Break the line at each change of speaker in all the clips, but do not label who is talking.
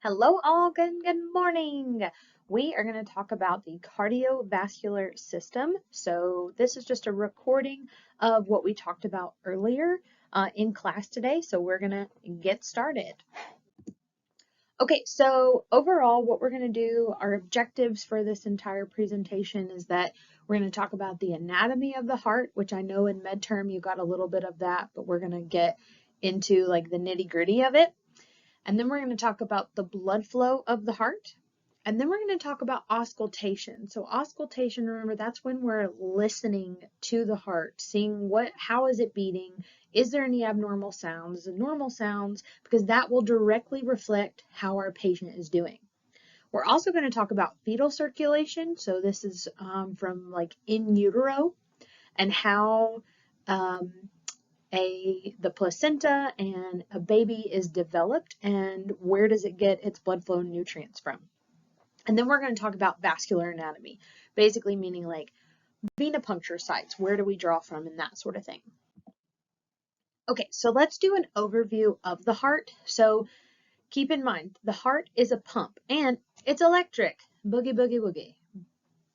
Hello all, good morning. We are going to talk about the cardiovascular system. So this is just a recording of what we talked about earlier in class today. So we're going to get started. Okay, so overall what we're going to do, our objectives for this entire presentation is that we're going to talk about the anatomy of the heart, which I know in midterm you got a little bit of that, but we're going to get into like the nitty-gritty of it. And then we're going to talk about the blood flow of the heart. And then we're going to talk about auscultation. So auscultation, remember, that's when we're listening to the heart, seeing how is it beating? Is there any abnormal sounds and normal sounds? Because that will directly reflect how our patient is doing. We're also going to talk about fetal circulation. So this is from like in utero and how the placenta and a baby is developed and where does it get its blood flow and nutrients from. And then we're going to talk about vascular anatomy, basically meaning like venipuncture sites, where do we draw from and that sort of thing. Okay, so let's do an overview of the heart. So keep in mind, the heart is a pump and it's electric, boogie, boogie, woogie.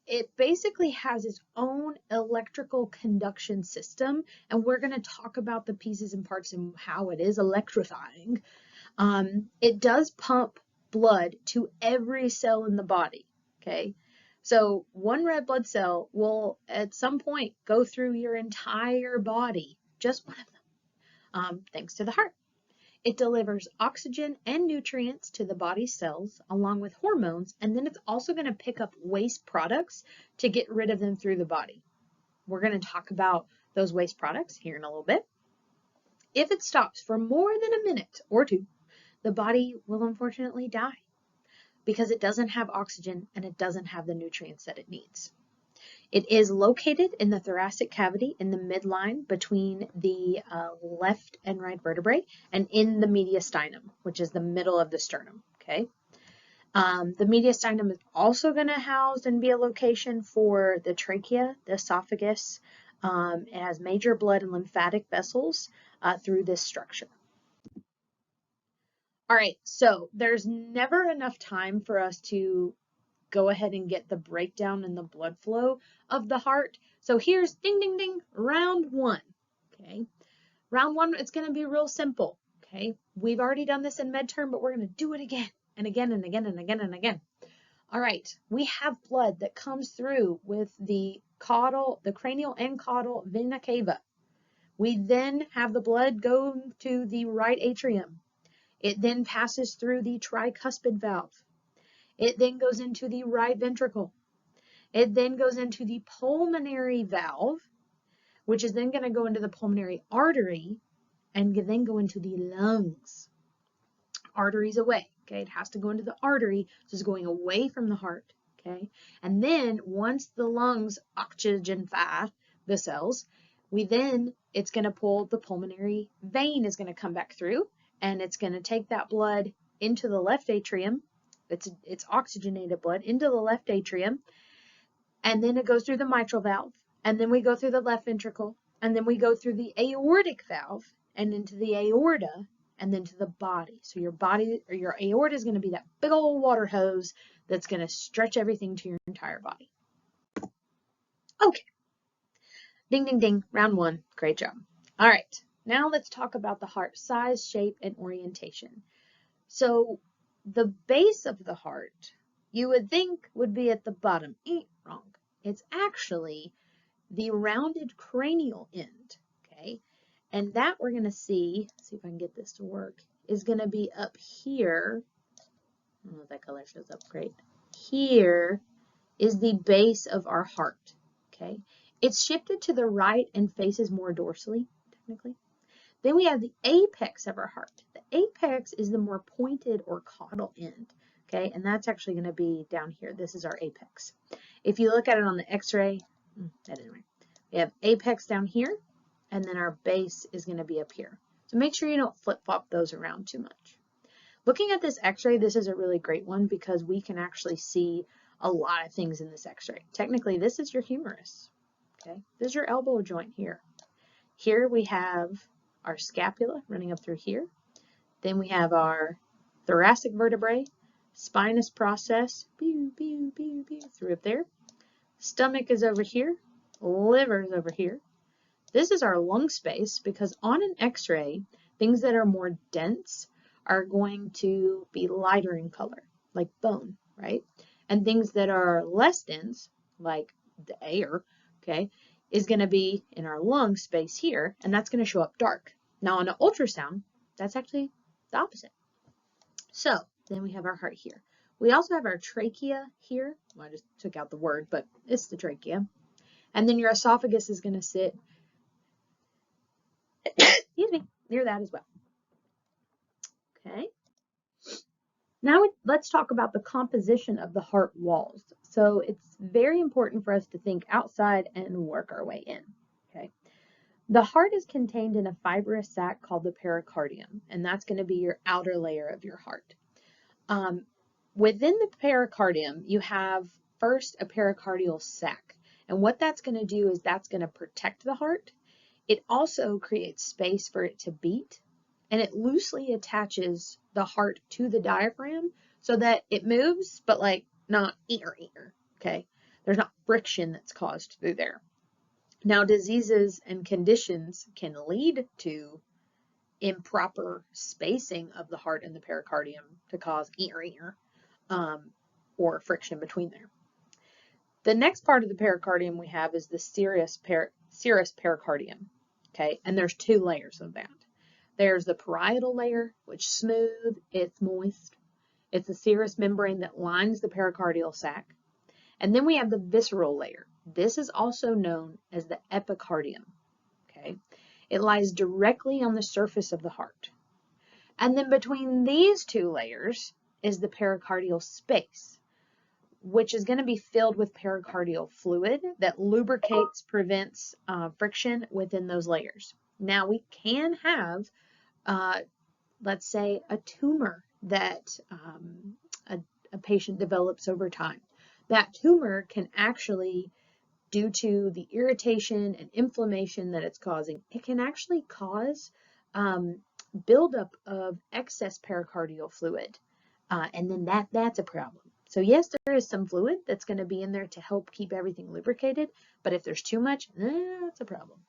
It basically has its own electrical conduction system, and we're going to talk about the pieces and parts and how it is electrifying. It does pump blood to every cell in the body, okay? So one red blood cell will at some point go through your entire body, just one of them, thanks to the heart. It delivers oxygen and nutrients to the body's cells along with hormones, and then it's also going to pick up waste products to get rid of them through the body. We're going to talk about those waste products here in a little bit. If it stops for more than a minute or two, the body will unfortunately die because it doesn't have oxygen and it doesn't have the nutrients that it needs. It is located in the thoracic cavity in the midline between the left and right vertebrae and in the mediastinum, which is the middle of the sternum, okay? The mediastinum is also going to house and be a location for the trachea, the esophagus. It has major blood and lymphatic vessels through this structure. All right, so there's never enough time for us to go ahead and get the breakdown in the blood flow of the heart. So here's ding, ding, ding, round one, okay? Round one, it's going to be real simple, okay? We've already done this in midterm, but we're going to do it again and again and again and again and again. All right, we have blood that comes through with the cranial and caudal vena cava. We then have the blood go to the right atrium. It then passes through the tricuspid valve. It then goes into the right ventricle. It then goes into the pulmonary valve, which is then going to go into the pulmonary artery and then go into the lungs. Arteries away, okay? It has to go into the artery, so it's going away from the heart, okay? And then once the lungs oxygenify the cells, it's going to pull the pulmonary vein is going to come back through, and it's going to take that blood into the left atrium. It's oxygenated blood into the left atrium, and then it goes through the mitral valve, and then we go through the left ventricle, and then we go through the aortic valve and into the aorta and then to the body. So your body or your aorta is going to be that big old water hose that's going to stretch everything to your entire body. Okay. Ding, ding, ding. Round one. Great job. All right. Now let's talk about the heart size, shape, and orientation. So the base of the heart, you would think would be at the bottom. Wrong. It's actually the rounded cranial end, okay? And that we're going to see if I can get this to work, is going to be up here. I don't know if that color shows up great. Here is the base of our heart, okay? It's shifted to the right and faces more dorsally, technically. Then we have the apex of our heart. The apex is the more pointed or caudal end, okay? And that's actually going to be down here. This is our apex. If you look at it on the x-ray, anyway, we have apex down here, and then our base is going to be up here. So make sure you don't flip-flop those around too much. Looking at this x-ray, this is a really great one because we can actually see a lot of things in this x-ray. Technically, this is your humerus, okay? This is your elbow joint here. Here we have our scapula running up through here. Then we have our thoracic vertebrae, spinous process, through up there. Stomach is over here, liver is over here. This is our lung space because on an x-ray, things that are more dense are going to be lighter in color, like bone, right? And things that are less dense, like the air, okay, is going to be in our lung space here, and that's going to show up dark. Now on an ultrasound, that's actually the opposite. So then we have our heart here. We also have our trachea here. Well, I just took out the word, but it's the trachea. And then your esophagus is going to sit excuse me, near that as well. Okay. Now let's talk about the composition of the heart walls. So it's very important for us to think outside and work our way in. Okay. The heart is contained in a fibrous sac called the pericardium, and that's going to be your outer layer of your heart. Within the pericardium, you have first a pericardial sac, and what that's going to do is that's going to protect the heart. It also creates space for it to beat, and it loosely attaches the heart to the diaphragm so that it moves, but like not okay? There's not friction that's caused through there. Now, diseases and conditions can lead to improper spacing of the heart and the pericardium to cause or friction between there. The next part of the pericardium we have is the serous pericardium. Okay, and there's two layers of that. There's the parietal layer, which is smooth, it's moist. It's the serous membrane that lines the pericardial sac. And then we have the visceral layer. This is also known as the epicardium. Okay, it lies directly on the surface of the heart. And then between these two layers is the pericardial space, which is going to be filled with pericardial fluid that lubricates, prevents friction within those layers. Now, we can have, let's say, a tumor that a patient develops over time. That tumor can actually, due to the irritation and inflammation that it's causing, it can actually cause buildup of excess pericardial fluid, and then that's a problem. So yes, there is some fluid that's going to be in there to help keep everything lubricated, but if there's too much, that's a problem.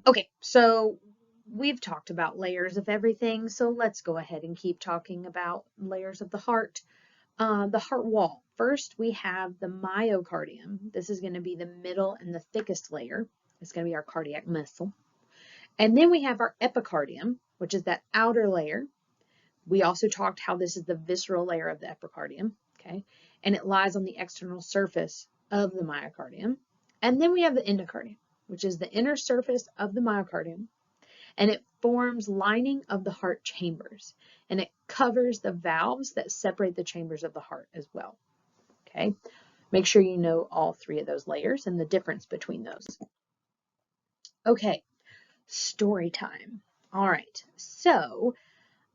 Okay, so we've talked about layers of everything, so let's go ahead and keep talking about layers of the heart. The heart wall. First, we have the myocardium. This is going to be the middle and the thickest layer. It's going to be our cardiac muscle. And then we have our epicardium, which is that outer layer. We also talked how this is the visceral layer of the epicardium, okay? And it lies on the external surface of the myocardium. And then we have the endocardium, which is the inner surface of the myocardium. And it forms lining of the heart chambers. And it covers the valves that separate the chambers of the heart as well, okay? Make sure you know all three of those layers and the difference between those. Okay, story time. All right, so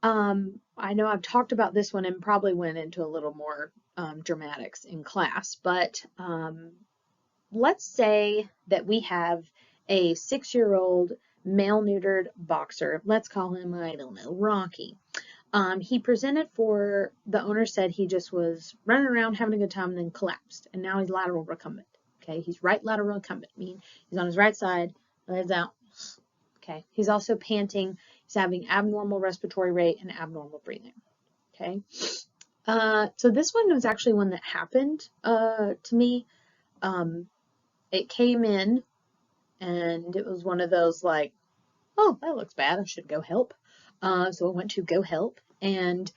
I know I've talked about this one and probably went into a little more dramatics in class, but let's say that we have a 6-year-old male-neutered boxer. Let's call him, I don't know, Rocky. He presented for, the owner said he just was running around having a good time and then collapsed, and now he's lateral recumbent. Okay, he's right lateral recumbent, meaning he's on his right side, legs out. Okay, he's also panting. He's having abnormal respiratory rate and abnormal breathing. Okay, so this one was actually one that happened to me. It came in, and it was one of those like, oh, that looks bad, I should go help. So I went to go help, and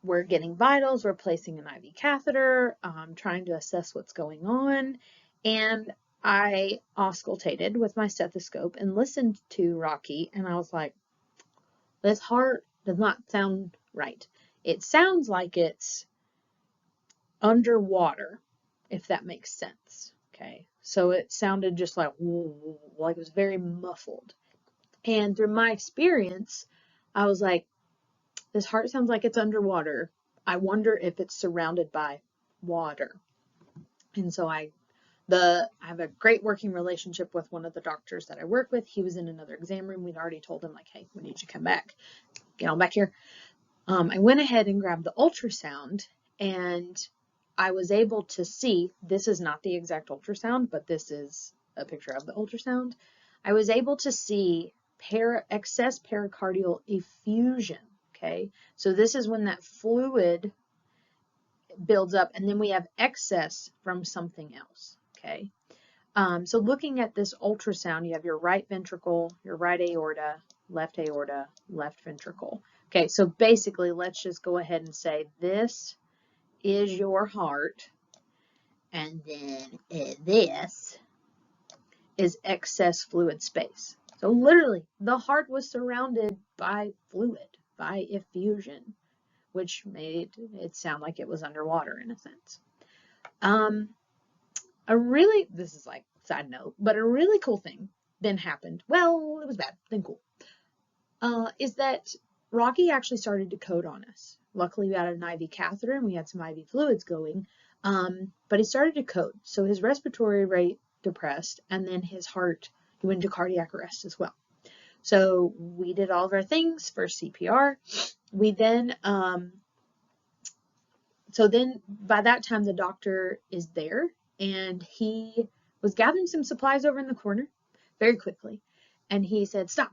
we're getting vitals, we're placing an IV catheter, trying to assess what's going on, and I auscultated with my stethoscope and listened to Rocky, and I was like, this heart does not sound right. It sounds like it's underwater, if that makes sense. Okay, so it sounded just like it was very muffled. And through my experience, I was like, this heart sounds like it's underwater. I wonder if it's surrounded by water. And so I I have a great working relationship with one of the doctors that I work with. He was in another exam room. We'd already told him, like, hey, we need you to come back. Get on back here. I went ahead and grabbed the ultrasound, and I was able to see, this is not the exact ultrasound, but this is a picture of the ultrasound. I was able to see excess pericardial effusion. Okay, so this is when that fluid builds up, and then we have excess from something else. Okay, so looking at this ultrasound, you have your right ventricle, your right aorta, left ventricle. Okay, so basically, let's just go ahead and say this is your heart, and then this is excess fluid space. So literally, the heart was surrounded by fluid, by effusion, which made it sound like it was underwater in a sense. This is like side note, but a really cool thing then happened. Well, it was bad, then cool. Is that Rocky actually started to code on us. Luckily, we had an IV catheter and we had some IV fluids going, but he started to code. So his respiratory rate depressed, and then his heart, he went into cardiac arrest as well. So we did all of our things for CPR. We then, so then by that time the doctor is there, and he was gathering some supplies over in the corner very quickly, and he said, stop.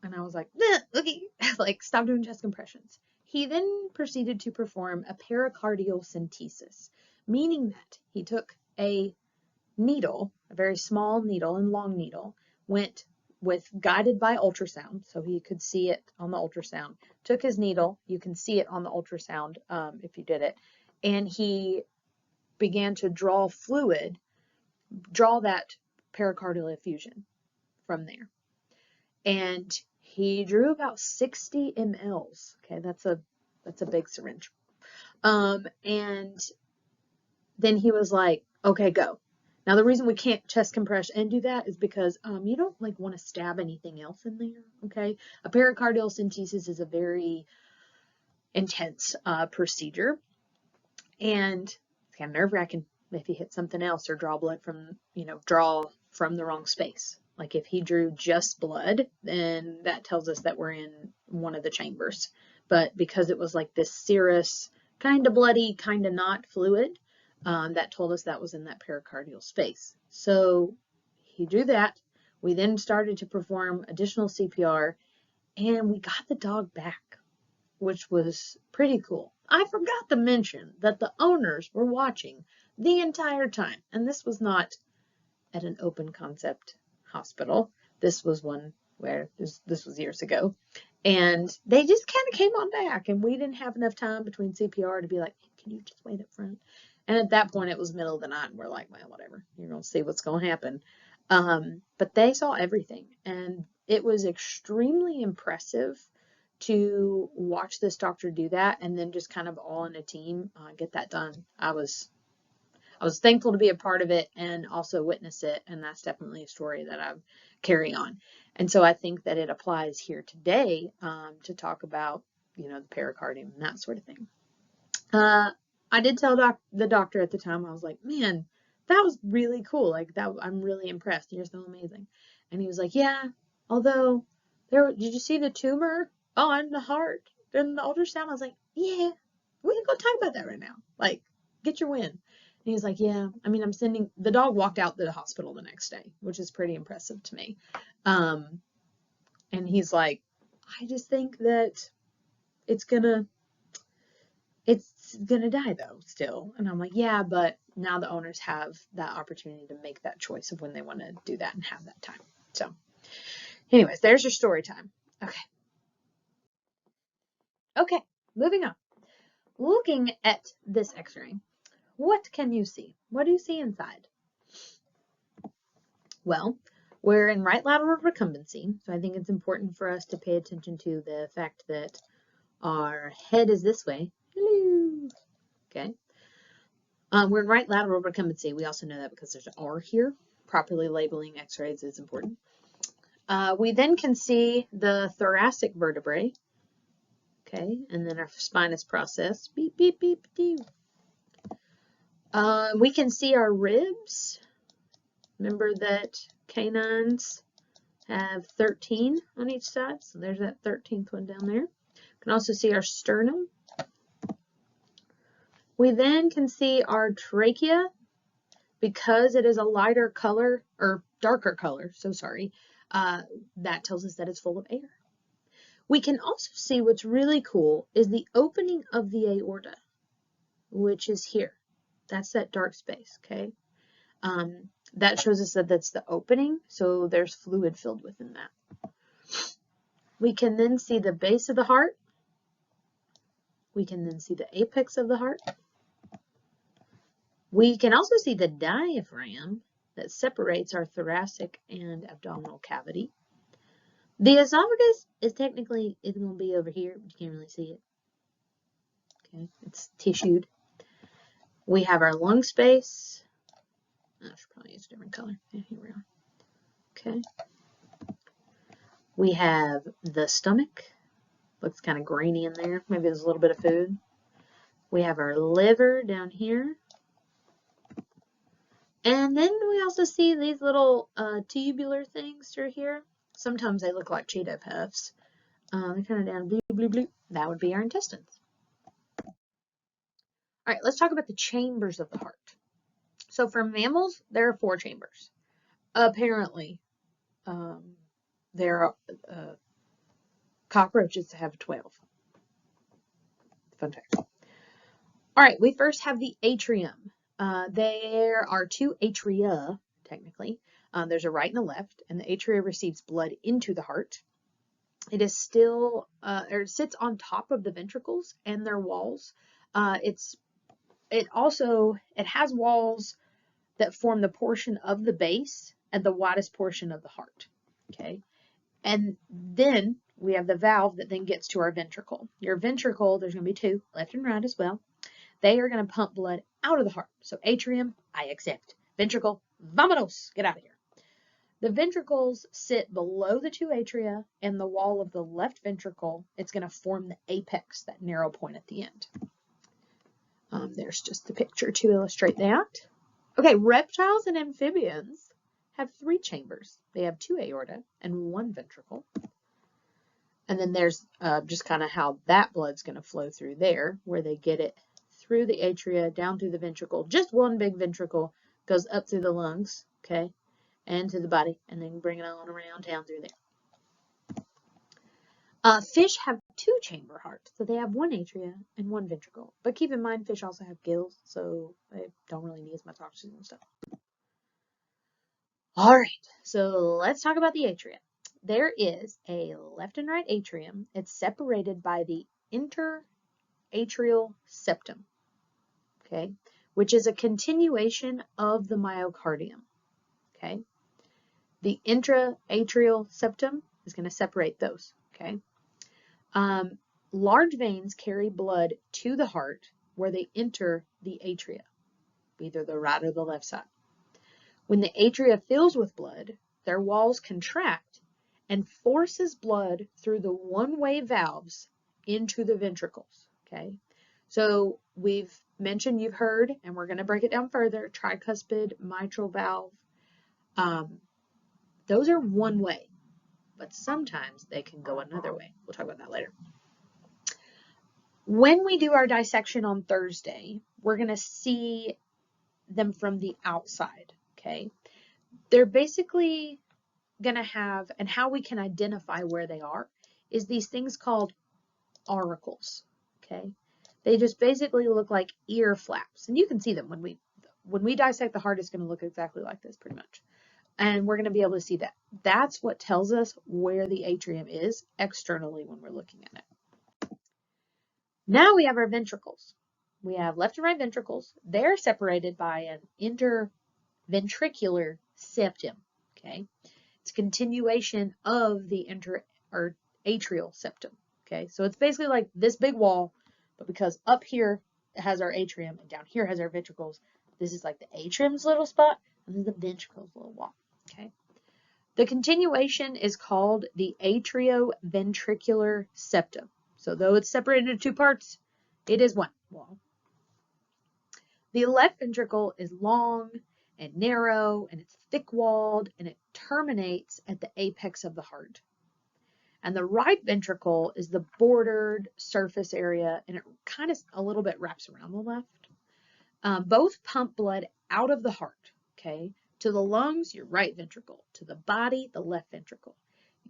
And I was like, okay, like, stop doing chest compressions. He then proceeded to perform a pericardial centesis, meaning that he took a needle, a very small needle and long needle, went guided by ultrasound, so he could see it on the ultrasound, took his needle, you can see it on the ultrasound if you did it, and he began to draw that pericardial effusion from there. And he drew about 60 mLs. Okay, that's a big syringe. And then he was like, okay, go. Now the reason we can't chest compress and do that is because you don't like want to stab anything else in there. Okay, a pericardial centesis is a very intense procedure, and it's kind of nerve-wracking if you hit something else or draw blood from the wrong space. Like if he drew just blood, then that tells us that we're in one of the chambers. But because it was like this serous, kind of bloody, kind of not fluid, that told us that was in that pericardial space. So he drew that. We then started to perform additional CPR, and we got the dog back, which was pretty cool. I forgot to mention that the owners were watching the entire time, and this was not at an open concept hospital. This was one where this was years ago, and they just kind of came on back, and we didn't have enough time between CPR to be like, can you just wait up front? And at that point, it was middle of the night, and we're like, well, whatever. You're going to see what's going to happen. But they saw everything, and it was extremely impressive to watch this doctor do that, and then just kind of all in a team get that done. I was thankful to be a part of it and also witness it, and that's definitely a story that I carry on. And so I think that it applies here today to talk about, the pericardium and that sort of thing. I did tell the doctor at the time, I was like, man, that was really cool. Like that, I'm really impressed. You're so amazing. And he was like, yeah, although did you see the tumor? Oh, in the heart, in the ultrasound. I was like, yeah, we ain't gonna talk about that right now. Like, get your win. And he was like, yeah, I mean, the dog walked out the hospital the next day, which is pretty impressive to me. And he's like, I just think that it's gonna die though still. And I'm like, yeah, but now the owners have that opportunity to make that choice of when they want to do that and have that time. So anyways, there's your story time. Okay, moving on. Looking at this x-ray, what can you see? What do you see inside? Well, we're in right lateral recumbency, so I think it's important for us to pay attention to the fact that our head is this way. Hello. Okay. We're in right lateral recumbency. We also know that because there's an R here. Properly labeling x-rays is important. We then can see the thoracic vertebrae. Okay, and then our spinous process. Beep, beep, beep, beep. We can see our ribs. Remember that canines have 13 on each side, so there's that 13th one down there. You can also see our sternum. We then can see our trachea. Because it is a lighter color, or darker color, so sorry, that tells us that it's full of air. We can also see what's really cool is the opening of the aorta, which is here. That's that dark space, okay? That shows us that that's the opening, so there's fluid filled within that. We can then see the base of the heart. We can then see the apex of the heart. We can also see the diaphragm that separates our thoracic and abdominal cavity. The esophagus is technically, it's going to be over here, but you can't really see it. Okay, it's tissued. We have our lung space. I should probably use a different color. Yeah, here we are. Okay. We have the stomach. Looks kind of grainy in there. Maybe there's a little bit of food. We have our liver down here. And then we also see these little tubular things through here. Sometimes they look like Cheeto Puffs. They're kind of down blue, blue, blue. That would be our intestines. All right, let's talk about the chambers of the heart. So for mammals, there are 4 chambers. Apparently, there are cockroaches have 12. Fun fact. All right, we first have the atrium. There are 2 atria, technically. There's a right and a left, and the atria receives blood into the heart. It is still, or it sits on top of the ventricles and their walls. It has walls that form the portion of the base and the widest portion of the heart. Okay, and then we have the valve that then gets to our ventricle. Your ventricle, there's going to be 2, left and right as well. They are going to pump blood out of the heart. So atrium, I accept. Ventricle, vamonos, get out of here. The ventricles sit below the 2 atria and the wall of the left ventricle. It's going to form the apex, that narrow point at the end. There's just the picture to illustrate that. Okay, reptiles and amphibians have 3 chambers. They have 2 aorta and 1 ventricle. And then there's just kind of how that blood's going to flow through there, where they get it through the atria, down through the ventricle. Just one big ventricle goes up through the lungs, okay, and to the body, and then bring it on around down through there. Fish have 2 chamber hearts, so they have 1 atria and 1 ventricle. But keep in mind, fish also have gills, so they don't really need as much oxygen and stuff. All right, so let's talk about the atria. There is a left and right atrium. It's separated by the interatrial septum, okay, which is a continuation of the myocardium, okay. The intraatrial septum is going to separate those, okay. Large veins carry blood to the heart where they enter the atria, either the right or the left side. When the atria fills with blood, their walls contract and forces blood through the one-way valves into the ventricles, okay? So we've mentioned, you've heard, and we're going to break it down further, tricuspid mitral valve. Those are one way, but sometimes they can go another way. We'll talk about that later. When we do our dissection on Thursday, we're going to see them from the outside, okay? They're basically going to have, and how we can identify where they are, is these things called auricles, okay? They just basically look like ear flaps, and you can see them when we dissect the heart. It's going to look exactly like this pretty much, and we're going to be able to see that. That's what tells us where the atrium is externally when we're looking at it. Now we have our ventricles. We have left and right ventricles. They're separated by an interventricular septum, okay? It's a continuation of the atrial septum, okay? So it's basically like this big wall, but because up here it has our atrium and down here has our ventricles, this is like the atrium's little spot, and this is the ventricle's little wall, okay? The continuation is called the atrioventricular septum. So though it's separated into 2 parts, it is one wall. The left ventricle is long and narrow, and it's thick-walled, and it terminates at the apex of the heart. And the right ventricle is the bordered surface area, and it kind of a little bit wraps around the left. Both pump blood out of the heart, okay? To the lungs, your right ventricle. To the body, the left ventricle.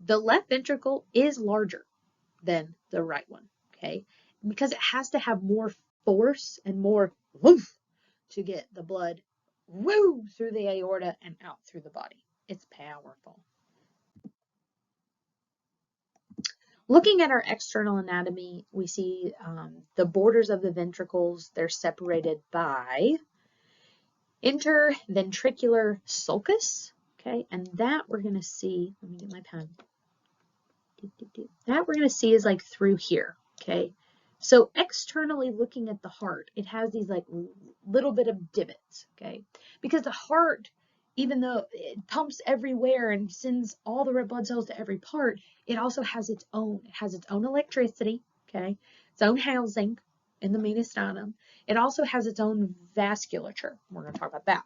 The left ventricle is larger than the right one, okay? Because it has to have more force and more woof to get the blood woo through the aorta and out through the body. It's powerful. Looking at our external anatomy, we see the borders of the ventricles. They're separated by interventricular sulcus, okay? And that we're going to see, let me get my pen. That we're going to see is like through here, okay? So externally looking at the heart, it has these like little bit of divots, okay? Because the heart, even though it pumps everywhere and sends all the red blood cells to every part, it also has its own. It has its own electricity, okay? Its own housing in the mediastinum. It also has its own vasculature. We're going to talk about that.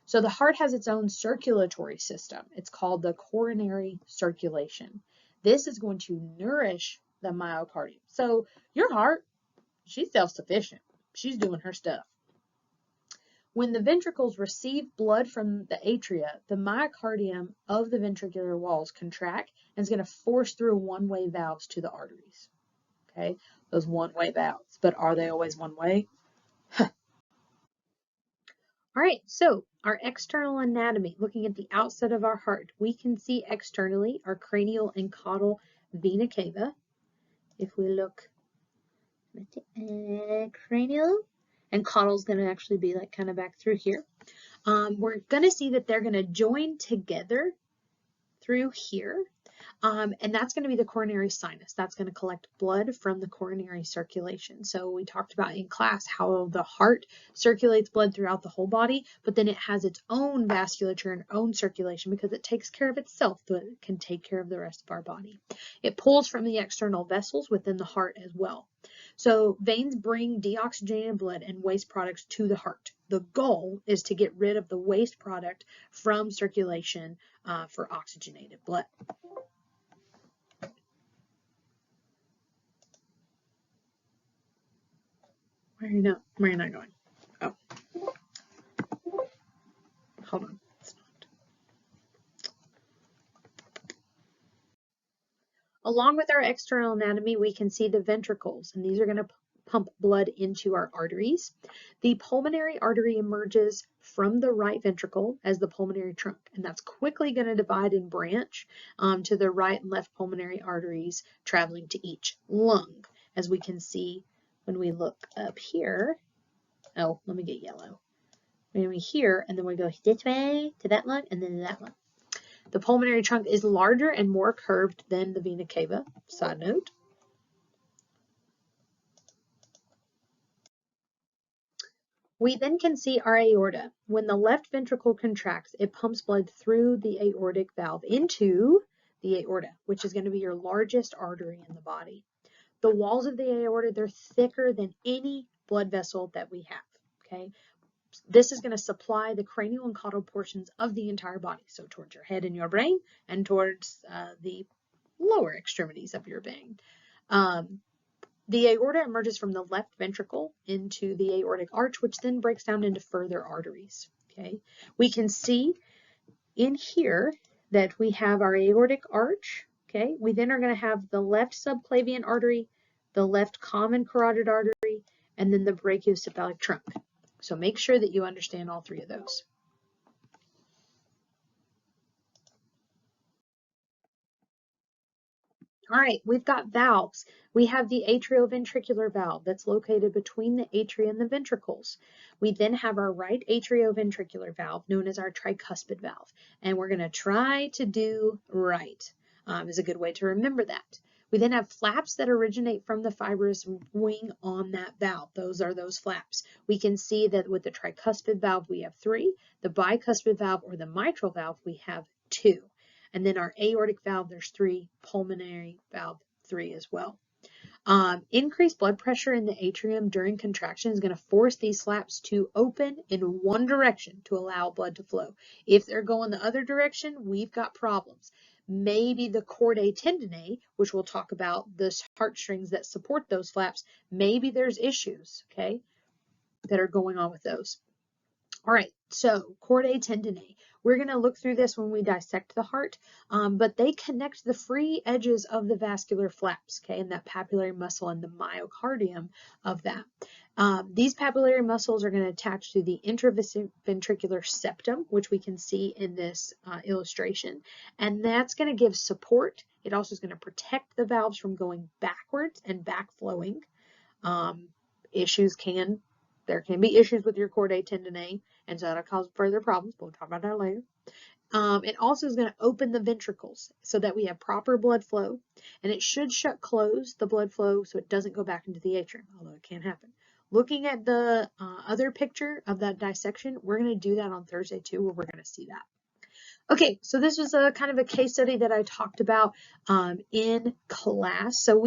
So the heart has its own circulatory system. It's called the coronary circulation. This is going to nourish the myocardium. So your heart, she's self-sufficient. She's doing her stuff. When the ventricles receive blood from the atria, the myocardium of the ventricular walls contract and is going to force through one-way valves to the arteries. Okay, those one-way valves. But are they always one way? All right, so our external anatomy, looking at the outside of our heart, we can see externally our cranial and caudal vena cava. If we look at cranial, and caudal is going to actually be like kind of back through here. We're going to see that they're going to join together through here. And that's going to be the coronary sinus. That's going to collect blood from the coronary circulation. So we talked about in class how the heart circulates blood throughout the whole body, but then it has its own vasculature and own circulation because it takes care of itself, but it can take care of the rest of our body. It pulls from the external vessels within the heart as well. So veins bring deoxygenated blood and waste products to the heart. The goal is to get rid of the waste product from circulation for oxygenated blood. Where are you not going? Oh. Hold on. It's not. Along with our external anatomy, we can see the ventricles, and these are going to pump blood into our arteries. The pulmonary artery emerges from the right ventricle as the pulmonary trunk, and that's quickly going to divide and branch to the right and left pulmonary arteries traveling to each lung, as we can see when we look up here. Oh, let me get yellow. When we here, and then we go this way to that lung, and then to that lung. The pulmonary trunk is larger and more curved than the vena cava. Side note. We then can see our aorta. When the left ventricle contracts, it pumps blood through the aortic valve into the aorta, which is going to be your largest artery in the body. The walls of the aorta, they're thicker than any blood vessel that we have, okay? This is going to supply the cranial and caudal portions of the entire body, so towards your head and your brain, and towards the lower extremities of your brain. The aorta emerges from the left ventricle into the aortic arch, which then breaks down into further arteries. Okay, we can see in here that we have our aortic arch. Okay, we then are going to have the left subclavian artery, the left common carotid artery, and then the brachiocephalic trunk. So make sure that you understand all three of those. All right, we've got valves. We have the atrioventricular valve that's located between the atria and the ventricles. We then have our right atrioventricular valve, known as our tricuspid valve. And we're going to try to do right, is a good way to remember that. We then have flaps that originate from the fibrous wing on that valve. Those are those flaps. We can see that with the tricuspid valve, we have 3. The bicuspid valve or the mitral valve, we have 2. And then our aortic valve, there's 3, pulmonary valve 3 as well. Increased blood pressure in the atrium during contraction is going to force these flaps to open in one direction to allow blood to flow. If they're going the other direction, we've got problems. Maybe the chordae tendineae, which we'll talk about, the heartstrings that support those flaps, maybe there's issues, okay, that are going on with those. All right, so chordae tendineae. We're going to look through this when we dissect the heart, but they connect the free edges of the vascular flaps, okay, and that papillary muscle and the myocardium of that. These papillary muscles are going to attach to the intraventricular septum, which we can see in this illustration, and that's going to give support. It also is going to protect the valves from going backwards and backflowing. There can be issues with your chordae tendineae, and so that'll cause further problems. We'll talk about that later. It also is going to open the ventricles so that we have proper blood flow, and it should close the blood flow so it doesn't go back into the atrium, although it can happen. Looking at the other picture of that dissection, we're going to do that on Thursday too, where we're going to see that. Okay, so this was a kind of a case study that I talked about in class. So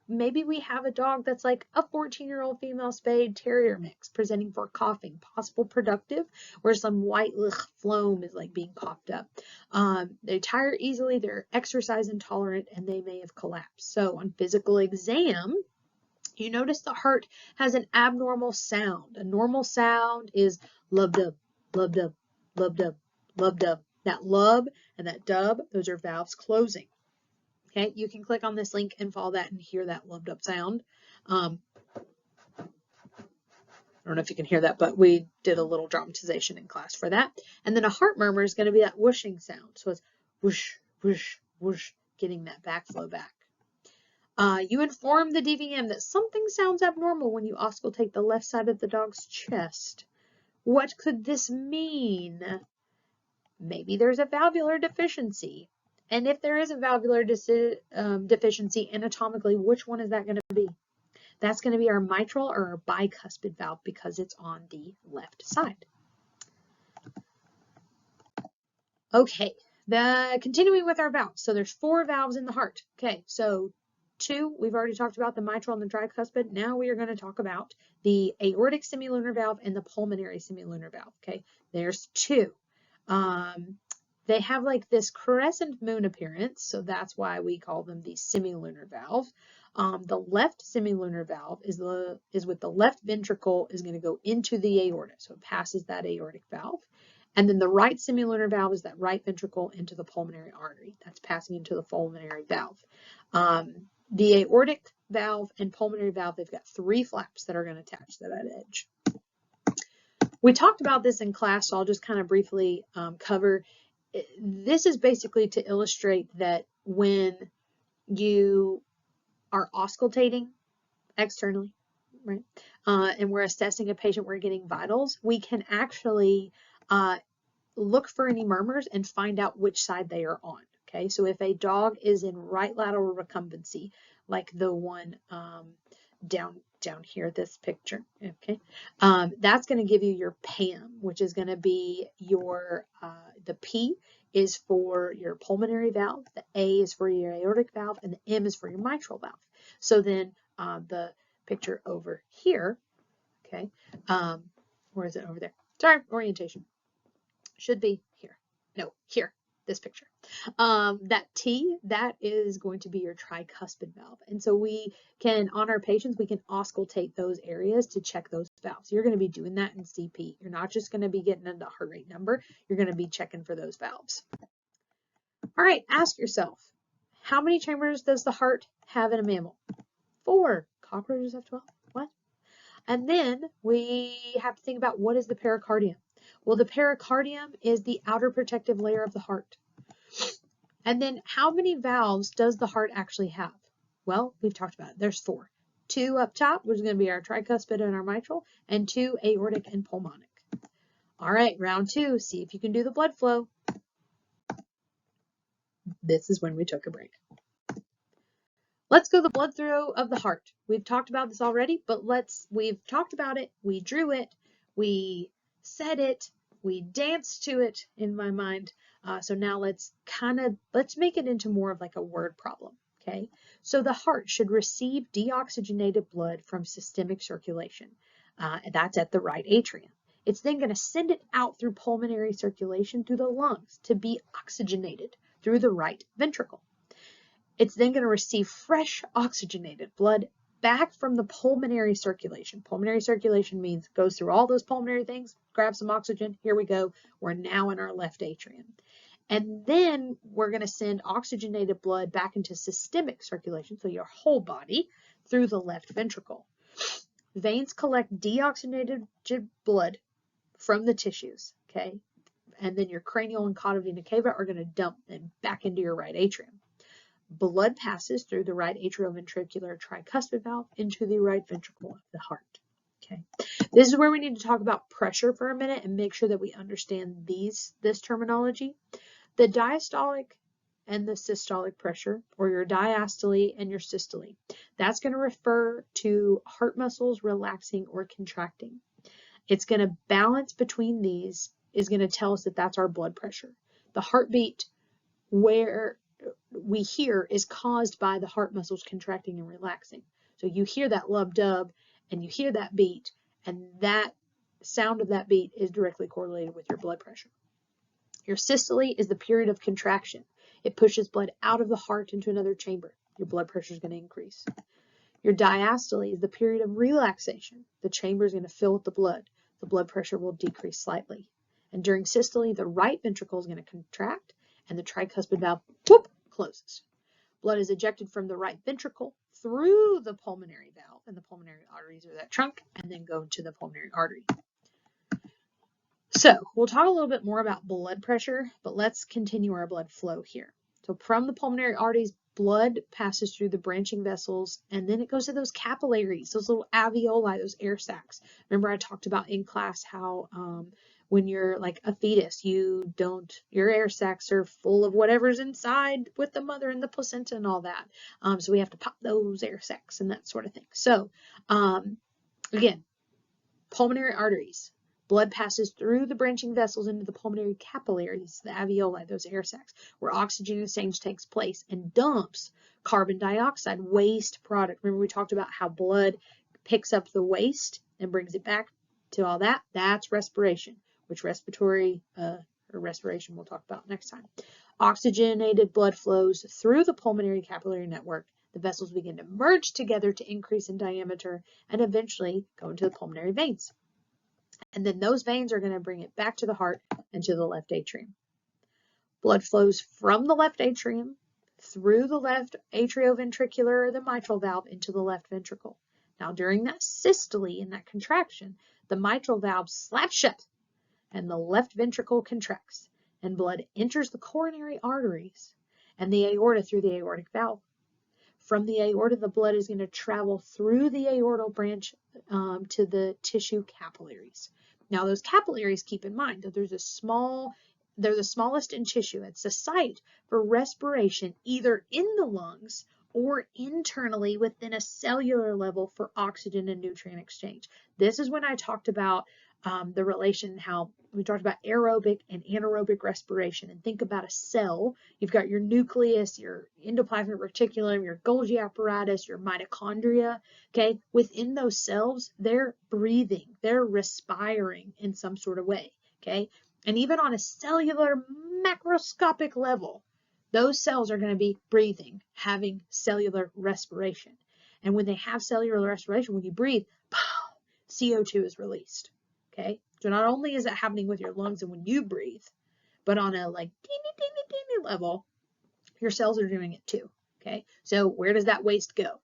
maybe we have a dog that's like a 14-year-old female spayed terrier mix presenting for coughing, possible productive, where some white phloem is like being coughed up. They tire easily, they're exercise intolerant, and they may have collapsed. So on physical exam, you notice the heart has an abnormal sound. A normal sound is lub-dub, lub-dub, lub-dub, lub-dub. That lub and that dub, those are valves closing. Okay, you can click on this link and follow that and hear that loved up sound. I don't know if you can hear that, but we did a little dramatization in class for that. And then a heart murmur is going to be that whooshing sound. So it's whoosh, whoosh, whoosh, getting that backflow back. You inform the DVM that something sounds abnormal when you auscultate the left side of the dog's chest. What could this mean? Maybe there's a valvular deficiency. And if there is a valvular deficiency anatomically, which one is that going to be? That's going to be our mitral or our bicuspid valve because it's on the left side. Okay, continuing with our valves. So there's 4 valves in the heart. Okay, so 2, we've already talked about the mitral and the tricuspid. Now we are going to talk about the aortic semilunar valve and the pulmonary semilunar valve. Okay, there's 2. They have like this crescent moon appearance, so that's why we call them the semilunar valve. The left semilunar valve is with the left ventricle is going to go into the aorta, so it passes that aortic valve. And then the right semilunar valve is that right ventricle into the pulmonary artery. That's passing into the pulmonary valve. The aortic valve and pulmonary valve, they've got 3 flaps that are going to attach to that edge. We talked about this in class, so I'll just kind of briefly cover. This is basically to illustrate that when you are auscultating externally, right, and we're assessing a patient, we're getting vitals, we can actually look for any murmurs and find out which side they are on. Okay, so if a dog is in right lateral recumbency, like the one down here, this picture, okay, that's going to give you your PAM, which is going to be your, the P is for your pulmonary valve, the A is for your aortic valve, and the M is for your mitral valve. So then the picture over here, okay, where is it over there? Sorry, orientation. Should be here. No, here. This picture. That T, that is going to be your tricuspid valve. And so we can, on our patients, we can auscultate those areas to check those valves. You're going to be doing that in CP. You're not just going to be getting into heart rate number. You're going to be checking for those valves. All right, ask yourself, how many chambers does the heart have in a mammal? 4. Cockroaches have 12. What? And then we have to think about, what is the pericardium? Well, the pericardium is the outer protective layer of the heart. And then how many valves does the heart actually have? Well, we've talked about it. There's 4. 2 up top, which is going to be our tricuspid and our mitral, and 2 aortic and pulmonic. All right, round 2. See if you can do the blood flow. This is when we took a break. Let's go the blood flow of the heart. We've talked about this already, but we've talked about it. We drew it. We said it. We danced to it in my mind. So now let's make it into more of like a word problem. Okay. So the heart should receive deoxygenated blood from systemic circulation. That's at the right atrium. It's then going to send it out through pulmonary circulation through the lungs to be oxygenated through the right ventricle. It's then going to receive fresh oxygenated blood back from the pulmonary circulation. Pulmonary circulation means it goes through all those pulmonary things, grab some oxygen, here we go. We're now in our left atrium. And then we're going to send oxygenated blood back into systemic circulation, so your whole body, through the left ventricle. Veins collect deoxygenated blood from the tissues, okay? And then your cranial and caudal vena cava are going to dump them back into your right atrium. Blood passes through the right atrioventricular tricuspid valve into the right ventricle of the heart. Okay, this is where we need to talk about pressure for a minute and make sure that we understand this terminology. The diastolic and the systolic pressure, or your diastole and your systole, that's going to refer to heart muscles relaxing or contracting. It's going to balance between these is going to tell us that that's our blood pressure. The heartbeat where we hear is caused by the heart muscles contracting and relaxing. So you hear that lub-dub and you hear that beat, and that sound of that beat is directly correlated with your blood pressure. Your systole is the period of contraction. It pushes blood out of the heart into another chamber. Your blood pressure is going to increase. Your diastole is the period of relaxation. The chamber is going to fill with the blood. The blood pressure will decrease slightly. And during systole, the right ventricle is going to contract and the tricuspid valve, whoop, closes. Blood is ejected from the right ventricle through the pulmonary valve, and the pulmonary arteries are that trunk, and then go into the pulmonary artery. So we'll talk a little bit more about blood pressure, but let's continue our blood flow here. So from the pulmonary arteries, blood passes through the branching vessels, and then it goes to those capillaries, those little alveoli, those air sacs. Remember I talked about in class how when you're like a fetus, your air sacs are full of whatever's inside with the mother and the placenta and all that. So we have to pop those air sacs and that sort of thing. So again, pulmonary arteries. Blood passes through the branching vessels into the pulmonary capillaries, the alveoli, those air sacs, where oxygen exchange takes place and dumps carbon dioxide, waste product. Remember we talked about how blood picks up the waste and brings it back to all that? That's respiration, which respiration we'll talk about next time. Oxygenated blood flows through the pulmonary capillary network. The vessels begin to merge together to increase in diameter and eventually go into the pulmonary veins. And then those veins are going to bring it back to the heart and to the left atrium. Blood flows from the left atrium through the left atrioventricular or the mitral valve into the left ventricle. Now during that systole and that contraction, the mitral valve slaps shut and the left ventricle contracts and blood enters the coronary arteries and the aorta through the aortic valve. From the aorta, the blood is going to travel through the aortal branch to the tissue capillaries. Now, those capillaries, keep in mind that they're the smallest in tissue. It's a site for respiration either in the lungs or internally within a cellular level for oxygen and nutrient exchange. This is when I talked about the relation, how we talked about aerobic and anaerobic respiration. And think about a cell. You've got your nucleus, your endoplasmic reticulum, your Golgi apparatus, your mitochondria. Okay, within those cells, they're breathing, they're respiring in some sort of way. Okay, and even on a cellular macroscopic level, those cells are going to be breathing, having cellular respiration. And when they have cellular respiration, when you breathe, CO2 is released. Okay, so not only is it happening with your lungs and when you breathe, but on a like teeny level, your cells are doing it too. Okay, so where does that waste go?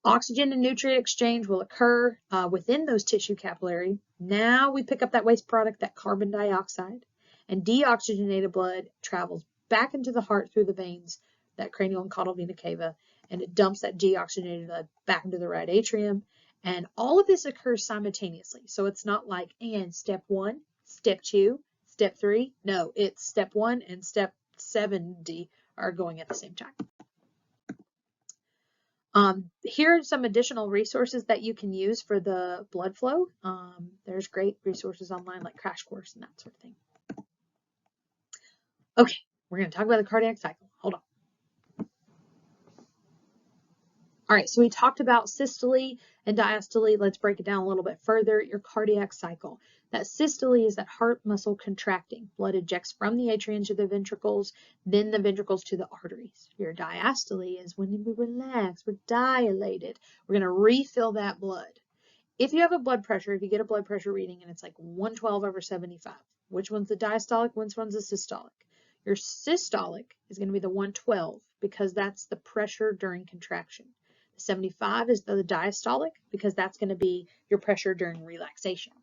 Oxygen and nutrient exchange will occur within those tissue capillary. Now we pick up that waste product, that carbon dioxide, and deoxygenated blood travels back into the heart through the veins, that cranial and caudal vena cava, and it dumps that deoxygenated blood back into the right atrium. And all of this occurs simultaneously. So it's not like, and step 1, step 2, step 3. No, it's step 1 and step 70 are going at the same time. Here are some additional resources that you can use for the blood flow. There's great resources online like Crash Course and that sort of thing. Okay, we're going to talk about the cardiac cycle. Hold on. All right, so we talked about systole and diastole. Let's break it down a little bit further. Your cardiac cycle. That systole is that heart muscle contracting. Blood ejects from the atrium to the ventricles, then the ventricles to the arteries. Your diastole is when we relax, we're dilated. We're going to refill that blood. If you have a blood pressure, if you get a blood pressure reading and it's like 112/75, which one's the diastolic, which one's the systolic? Your systolic is going to be the 112 because that's the pressure during contraction. The 75 is the diastolic because that's going to be your pressure during relaxation.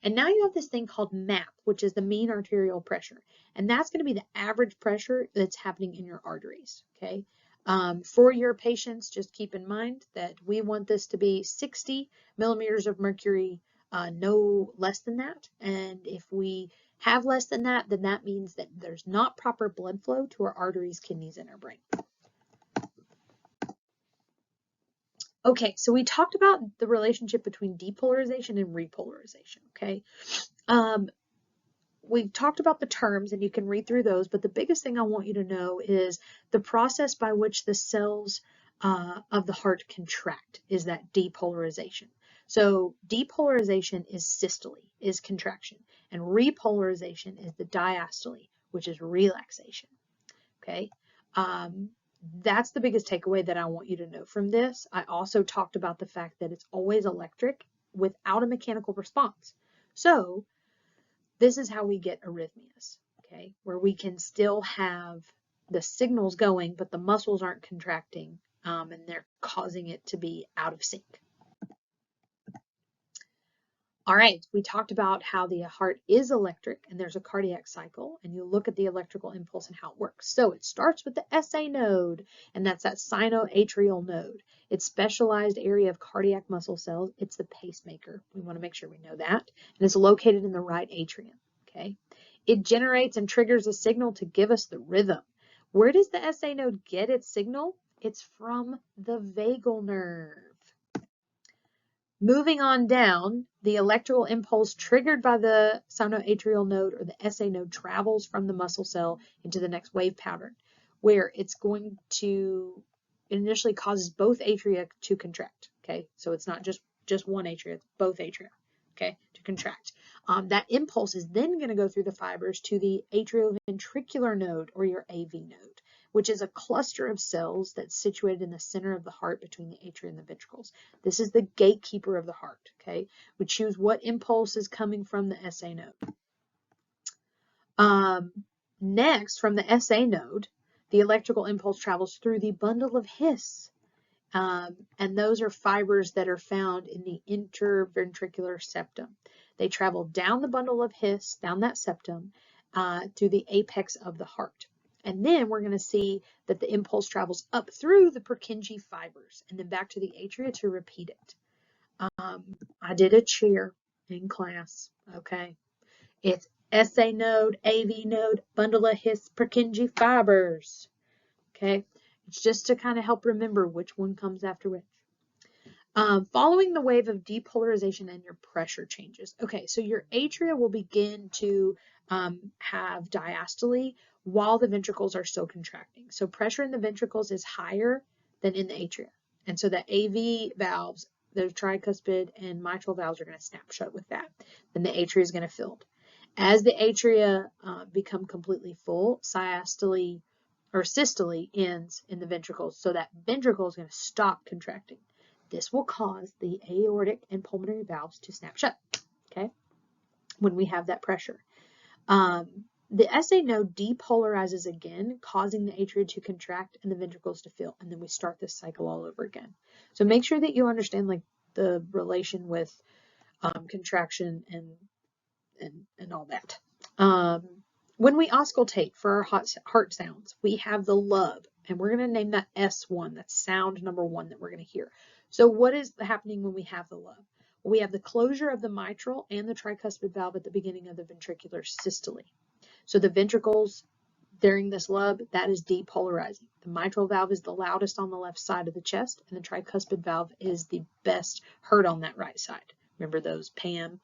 And now you have this thing called MAP, which is the mean arterial pressure. And that's going to be the average pressure that's happening in your arteries. Okay. For your patients, just keep in mind that we want this to be 60 millimeters of mercury, no less than that. And if we have less than that, then that means that there's not proper blood flow to our arteries, kidneys, and our brain. Okay, so we talked about the relationship between depolarization and repolarization, okay? We've talked about the terms, and you can read through those, but the biggest thing I want you to know is the process by which the cells of the heart contract is that depolarization. So depolarization is systole, is contraction, and repolarization is the diastole, which is relaxation, okay? That's the biggest takeaway that I want you to know from this. I also talked about the fact that it's always electric without a mechanical response. So this is how we get arrhythmias, okay, where we can still have the signals going, but the muscles aren't contracting, and they're causing it to be out of sync. All right, we talked about how the heart is electric and there's a cardiac cycle, and you look at the electrical impulse and how it works. So it starts with the SA node, and that's that sinoatrial node. It's specialized area of cardiac muscle cells. It's the pacemaker. We want to make sure we know that. And it's located in the right atrium, okay? It generates and triggers a signal to give us the rhythm. Where does the SA node get its signal? It's from the vagal nerve. Moving on down, the electrical impulse triggered by the sinoatrial node or the SA node travels from the muscle cell into the next wave pattern, where it's going to initially causes both atria to contract. Okay, so it's not just one atria, it's both atria. Okay, to contract. That impulse is then going to go through the fibers to the atrioventricular node or your AV node, which is a cluster of cells that's situated in the center of the heart between the atria and the ventricles. This is the gatekeeper of the heart, okay? We choose what impulse is coming from the SA node. Next, from the SA node, the electrical impulse travels through the bundle of His. And those are fibers that are found in the interventricular septum. They travel down the bundle of His, down that septum, to the apex of the heart. And then we're going to see that the impulse travels up through the Purkinje fibers and then back to the atria to repeat it. I did a cheer in class, okay? It's SA node, AV node, bundle of His, Purkinje fibers, okay? It's just to kind of help remember which one comes after which. Following the wave of depolarization and your pressure changes. Okay, so your atria will begin to have diastole while the ventricles are still contracting. So pressure in the ventricles is higher than in the atria. And so the AV valves, the tricuspid and mitral valves are going to snap shut with that. Then the atria is going to fill. As the atria become completely full, systole ends in the ventricles. So that ventricle is going to stop contracting. This will cause the aortic and pulmonary valves to snap shut, okay, when we have that pressure. The SA node depolarizes again, causing the atria to contract and the ventricles to fill, and then we start this cycle all over again. So make sure that you understand like the relation with contraction and all that. When we auscultate for our heart sounds, we have the lub, and we're going to name that S1. That's sound number 1 that we're going to hear. So what is happening when we have the lub? Well, we have the closure of the mitral and the tricuspid valve at the beginning of the ventricular systole. So the ventricles during this lub, that is depolarizing. The mitral valve is the loudest on the left side of the chest, and the tricuspid valve is the best heard on that right side. Remember those PAM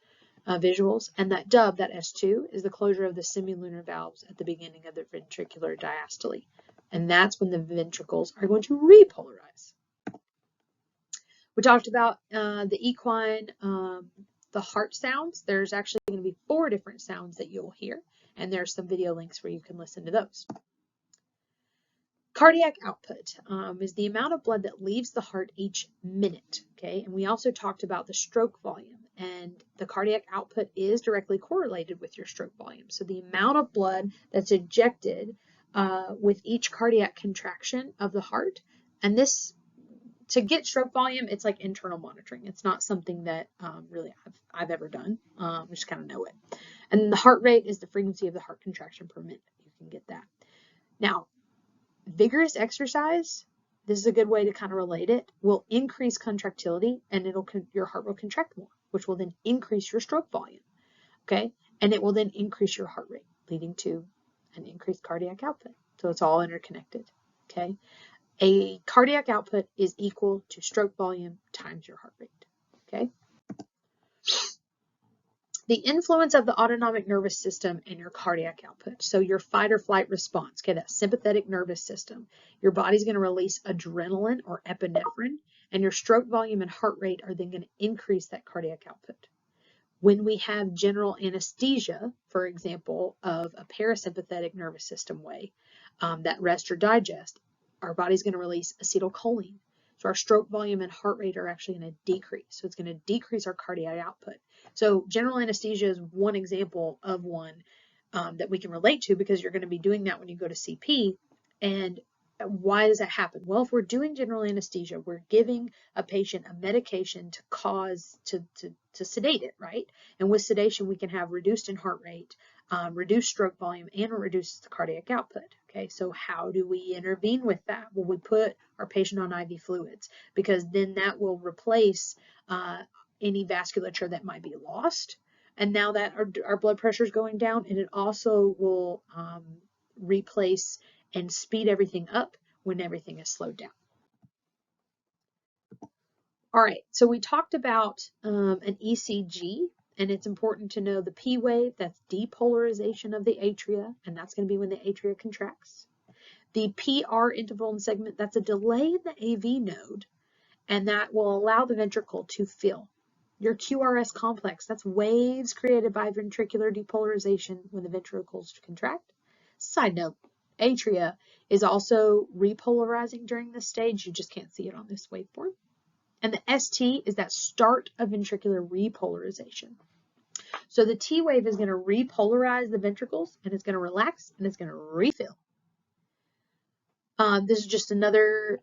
visuals? And that dub, that S2, is the closure of the semilunar valves at the beginning of the ventricular diastole. And that's when the ventricles are going to repolarize. talked about the equine, the heart sounds. There's actually going to be 4 different sounds that you'll hear, and there's some video links where you can listen to those. Cardiac output is the amount of blood that leaves the heart each minute, okay? And we also talked about the stroke volume, and the cardiac output is directly correlated with your stroke volume. So the amount of blood that's ejected with each cardiac contraction of the heart, and this, to get stroke volume, it's like internal monitoring. It's not something that really I've ever done. We just kind of know it. And the heart rate is the frequency of the heart contraction per minute. You can get that. Now, vigorous exercise, this is a good way to kind of relate it, will increase contractility, and your heart will contract more, which will then increase your stroke volume, okay? And it will then increase your heart rate, leading to an increased cardiac output. So it's all interconnected, okay? A cardiac output is equal to stroke volume times your heart rate, okay? The influence of the autonomic nervous system and your cardiac output. So your fight or flight response, okay, that sympathetic nervous system. Your body's going to release adrenaline or epinephrine, and your stroke volume and heart rate are then going to increase that cardiac output. When we have general anesthesia, for example, of a parasympathetic nervous system way, that rest or digest, our body's going to release acetylcholine. So our stroke volume and heart rate are actually going to decrease. So it's going to decrease our cardiac output. So general anesthesia is one example of one that we can relate to, because you're going to be doing that when you go to CP. And why does that happen? Well, if we're doing general anesthesia, we're giving a patient a medication to cause, to sedate it, right? And with sedation, we can have reduced in heart rate, reduced stroke volume, and reduce the cardiac output. Okay, so how do we intervene with that? Well, we put our patient on IV fluids, because then that will replace any vasculature that might be lost. And now that our blood pressure is going down, and it also will replace and speed everything up when everything is slowed down. All right, so we talked about an ECG, and it's important to know the P wave, that's depolarization of the atria, and that's going to be when the atria contracts. The PR interval and segment, that's a delay in the AV node, and that will allow the ventricle to fill. Your QRS complex, that's waves created by ventricular depolarization when the ventricles contract. Side note, atria is also repolarizing during this stage. You just can't see it on this waveform. And the ST is that start of ventricular repolarization. So the T wave is going to repolarize the ventricles, and it's going to relax, and it's going to refill. This is just another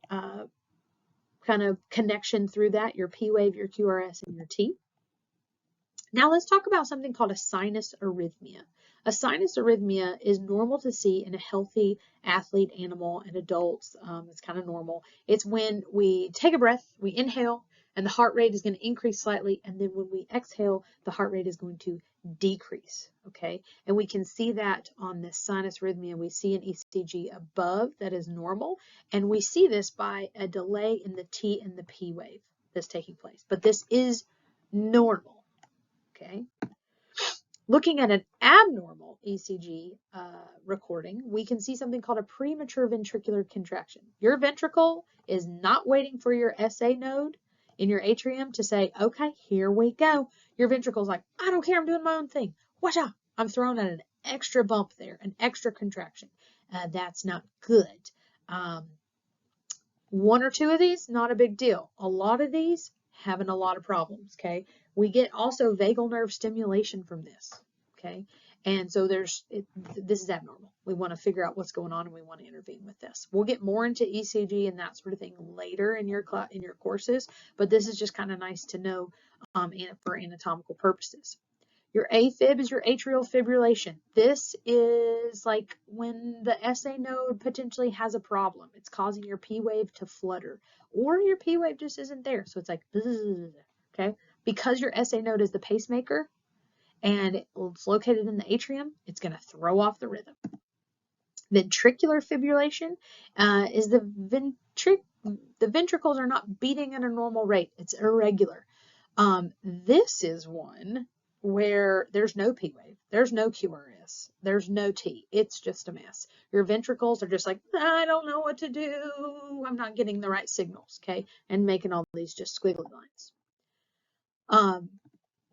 kind of connection through that, your P wave, your QRS, and your T. Now let's talk about something called a sinus arrhythmia. A sinus arrhythmia is normal to see in a healthy athlete, animal, and adults. It's kind of normal. It's when we take a breath, we inhale, and the heart rate is going to increase slightly, and then when we exhale, the heart rate is going to decrease, okay? And we can see that on this sinus arrhythmia. We see an ECG above that is normal, and we see this by a delay in the T and the P wave that's taking place. But this is normal, okay? Looking at an abnormal ECG recording, we can see something called a premature ventricular contraction. Your ventricle is not waiting for your SA node in your atrium to say, okay, here we go. Your ventricle's like, I don't care, I'm doing my own thing. Watch out, I'm throwing out an extra bump there, an extra contraction. That's not good. 1 or 2 of these, not a big deal. A lot of these, having a lot of problems, okay? We get also vagal nerve stimulation from this, okay? And so this is abnormal. We want to figure out what's going on, and we want to intervene with this. We'll get more into ECG and that sort of thing later in your courses, but this is just kind of nice to know for anatomical purposes. Your AFib is your atrial fibrillation. This is like when the SA node potentially has a problem. It's causing your P wave to flutter, or your P wave just isn't there. So it's like, okay? Because your SA node is the pacemaker and it's located in the atrium, it's going to throw off the rhythm. Ventricular fibrillation is the ventricles are not beating at a normal rate. It's irregular. This is one where there's no P wave, there's no QRS, there's no T. It's just a mess. Your ventricles are just like, I don't know what to do. I'm not getting the right signals, okay? And making all these just squiggly lines.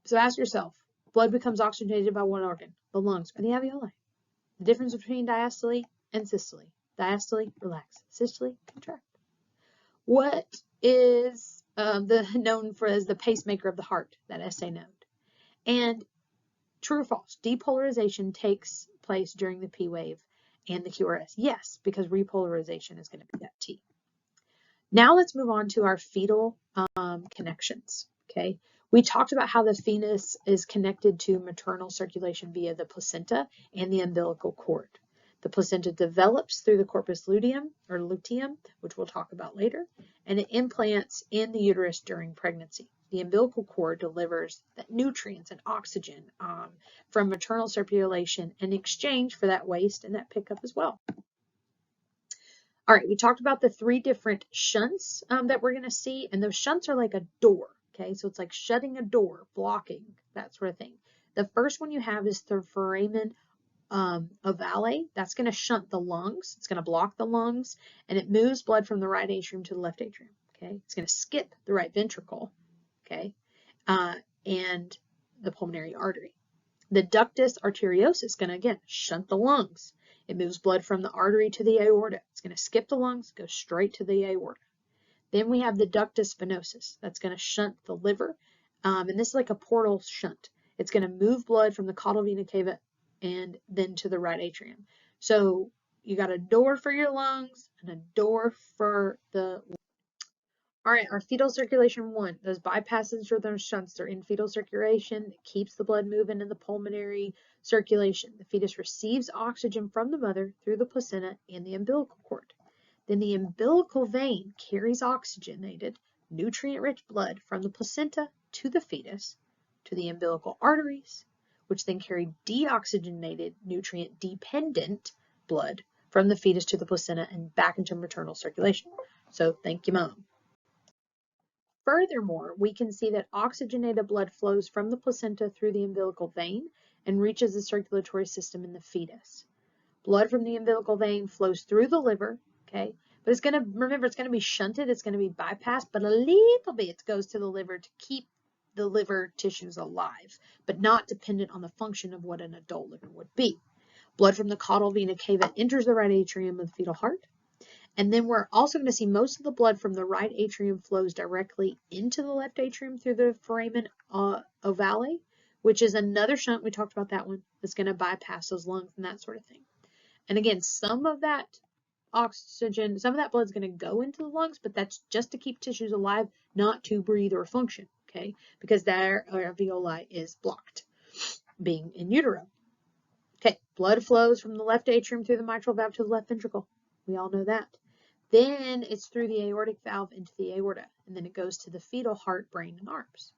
So ask yourself, blood becomes oxygenated by one organ, the lungs or the alveoli. The difference between diastole and systole. Diastole, relax. Systole, contract. What is known for as the pacemaker of the heart, that SA node? And true or false, depolarization takes place during the P wave and the QRS. Yes, because repolarization is going to be that T. Now let's move on to our fetal connections. Okay, we talked about how the fetus is connected to maternal circulation via the placenta and the umbilical cord. The placenta develops through the corpus luteum, which we'll talk about later, and it implants in the uterus during pregnancy. The umbilical cord delivers the nutrients and oxygen from maternal circulation in exchange for that waste and that pickup as well. All right, we talked about the 3 different shunts that we're going to see, and those shunts are like a door, okay? So it's like shutting a door, blocking, that sort of thing. The first one you have is the foramen ovale. That's going to shunt the lungs. It's going to block the lungs, and it moves blood from the right atrium to the left atrium, okay? It's going to skip the right ventricle, okay, and the pulmonary artery. The ductus arteriosus is going to, again, shunt the lungs. It moves blood from the artery to the aorta. It's going to skip the lungs, go straight to the aorta. Then we have the ductus venosus. That's going to shunt the liver, and this is like a portal shunt. It's going to move blood from the caudal vena cava and then to the right atrium. So you got a door for your lungs and a door for the. All right, our fetal circulation 1, those bypasses or those shunts, they're in fetal circulation. It keeps the blood moving in the pulmonary circulation. The fetus receives oxygen from the mother through the placenta and the umbilical cord. Then the umbilical vein carries oxygenated, nutrient-rich blood from the placenta to the fetus, to the umbilical arteries, which then carry deoxygenated, nutrient-dependent blood from the fetus to the placenta and back into maternal circulation. So thank you, Mom. Furthermore, we can see that oxygenated blood flows from the placenta through the umbilical vein and reaches the circulatory system in the fetus. Blood from the umbilical vein flows through the liver, okay? But it's going to, remember, it's going to be shunted, it's going to be bypassed, but a little bit goes to the liver to keep the liver tissues alive, but not dependent on the function of what an adult liver would be. Blood from the caudal vena cava enters the right atrium of the fetal heart. And then we're also going to see most of the blood from the right atrium flows directly into the left atrium through the foramen ovale, which is another shunt. We talked about that one. That's going to bypass those lungs and that sort of thing. And again, some of that oxygen, some of that blood is going to go into the lungs, but that's just to keep tissues alive, not to breathe or function, okay? Because their alveoli is blocked, being in utero. Okay, blood flows from the left atrium through the mitral valve to the left ventricle. We all know that. Then it's through the aortic valve into the aorta, and then it goes to the fetal heart, brain, and arms.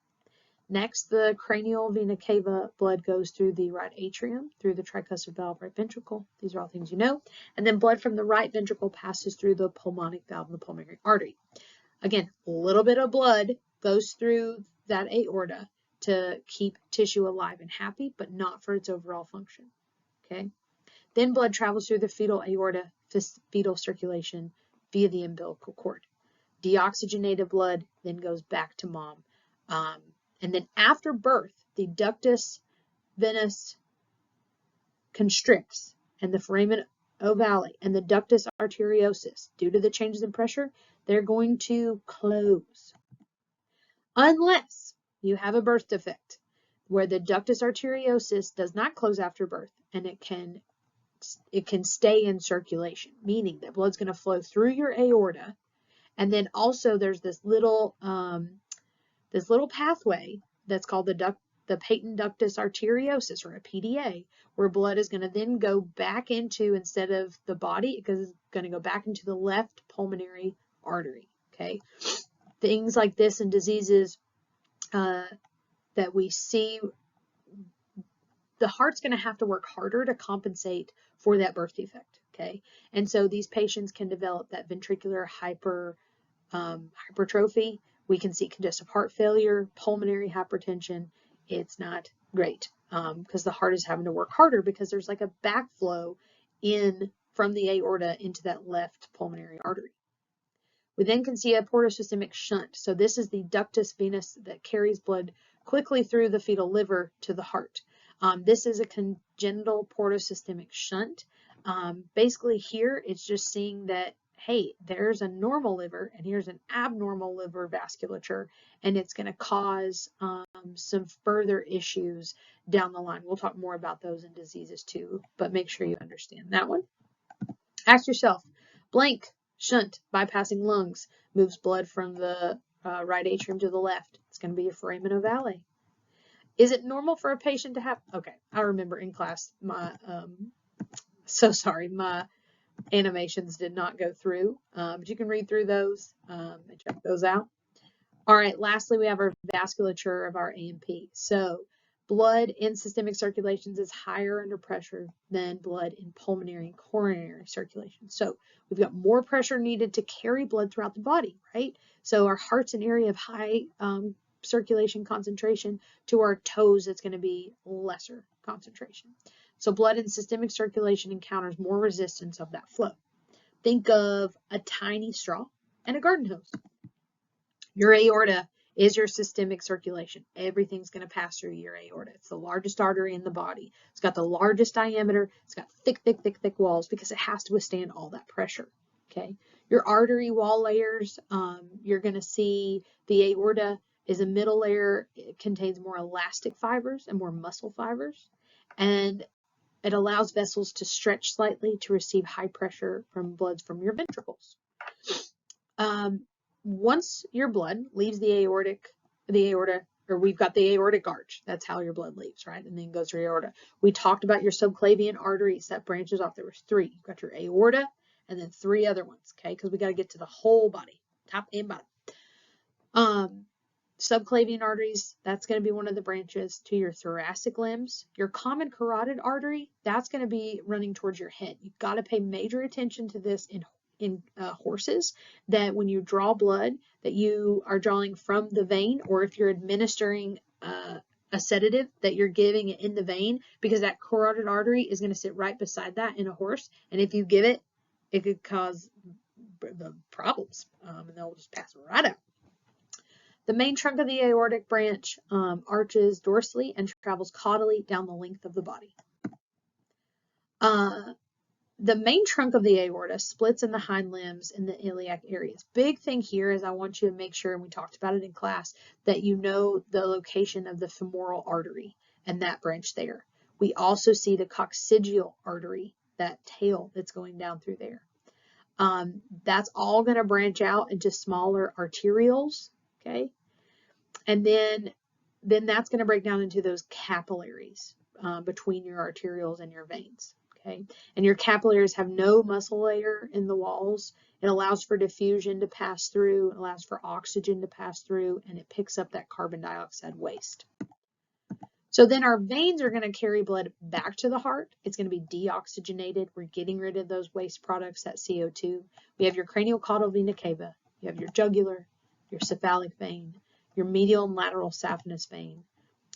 Next, the cranial vena cava blood goes through the right atrium, through the tricuspid valve, right ventricle. These are all things you know. And then blood from the right ventricle passes through the pulmonic valve and the pulmonary artery. Again, a little bit of blood goes through that aorta to keep tissue alive and happy, but not for its overall function. Okay. Then blood travels through the fetal aorta, fetal circulation via the umbilical cord. Deoxygenated blood then goes back to mom. And then after birth, the ductus venous constricts and the foramen ovale and the ductus arteriosus, due to the changes in pressure, they're going to close. Unless you have a birth defect where the ductus arteriosus does not close after birth and it can stay in circulation, meaning that blood's going to flow through your aorta. And then also there's this little pathway that's called the patent ductus arteriosus, or a PDA, where blood is going to then go back into, instead of the body, it's going to go back into the left pulmonary artery. Okay, things like this in diseases that we see, the heart's going to have to work harder to compensate for that birth defect. Okay, and so these patients can develop that ventricular hypertrophy. We can see congestive heart failure, pulmonary hypertension. It's not great, because the heart is having to work harder because there's like a backflow in from the aorta into that left pulmonary artery. We then can see a portosystemic shunt. So this is the ductus venous that carries blood quickly through the fetal liver to the heart. This is a congenital portosystemic shunt. Basically here, it's just seeing that, hey, there's a normal liver and here's an abnormal liver vasculature, and it's going to cause some further issues down the line. We'll talk more about those in diseases too, but make sure you understand that one. Ask yourself, blank shunt bypassing lungs moves blood from the right atrium to the left. It's going to be a foramen ovale. Is it normal for a patient to have, okay, I remember in class, my animations did not go through, but you can read through those and check those out. All right, lastly, we have our vasculature of our AnP. So blood in systemic circulations is higher under pressure than blood in pulmonary and coronary circulation. So we've got more pressure needed to carry blood throughout the body, right? So our heart's an area of high circulation concentration. To our toes, it's going to be lesser concentration. So blood in systemic circulation encounters more resistance of that flow. Think of a tiny straw and a garden hose. Your aorta is your systemic circulation. Everything's going to pass through your aorta. It's the largest artery in the body. It's got the largest diameter. It's got thick, thick, thick, thick walls because it has to withstand all that pressure. Okay. Your artery wall layers, you're going to see the aorta is a middle layer. It contains more elastic fibers and more muscle fibers. And it allows vessels to stretch slightly to receive high pressure from blood from your ventricles. Once your blood leaves the aorta, or we've got the aortic arch, that's how your blood leaves, right? And then goes through your aorta. We talked about your subclavian arteries that branches off. There was 3. You've got your aorta and then 3 other ones, okay? Because we got to get to the whole body, top and bottom. Subclavian arteries, that's going to be one of the branches to your thoracic limbs. Your common carotid artery, that's going to be running towards your head. You've got to pay major attention to this in horses, that when you draw blood that you are drawing from the vein, or if you're administering a sedative that you're giving it in the vein, because that carotid artery is going to sit right beside that in a horse, and if you give it, it could cause the problems, and they'll just pass right out. The main trunk of the aortic branch arches dorsally and travels caudally down the length of the body. The main trunk of the aorta splits in the hind limbs in the iliac areas. Big thing here is I want you to make sure, and we talked about it in class, that you know the location of the femoral artery and that branch there. We also see the coccygeal artery, that tail that's going down through there. That's all going to branch out into smaller arterioles, okay? And then that's going to break down into those capillaries between your arterioles and your veins. Okay, and your capillaries have no muscle layer in the walls. It allows for diffusion to pass through, it allows for oxygen to pass through, and it picks up that carbon dioxide waste. So then our veins are going to carry blood back to the heart. It's going to be deoxygenated. We're getting rid of those waste products, that CO2. We have your cranial-caudal vena cava. You have your jugular, your cephalic vein, your medial and lateral saphenous vein,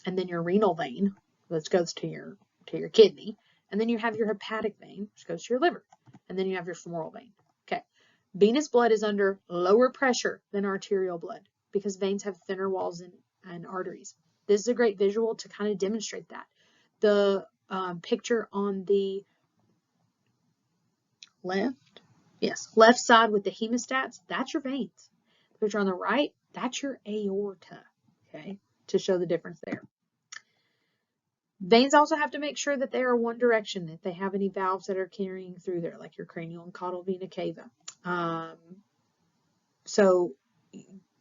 and then your renal vein, which goes to your kidney. And then you have your hepatic vein, which goes to your liver. And then you have your femoral vein. Okay. Venous blood is under lower pressure than arterial blood because veins have thinner walls and arteries. This is a great visual to kind of demonstrate that. The picture on the left side with the hemostats, that's your veins. The picture on the right, that's your aorta, okay, to show the difference there. Veins also have to make sure that they are one direction, if they have any valves that are carrying through there, like your cranial and caudal vena cava. So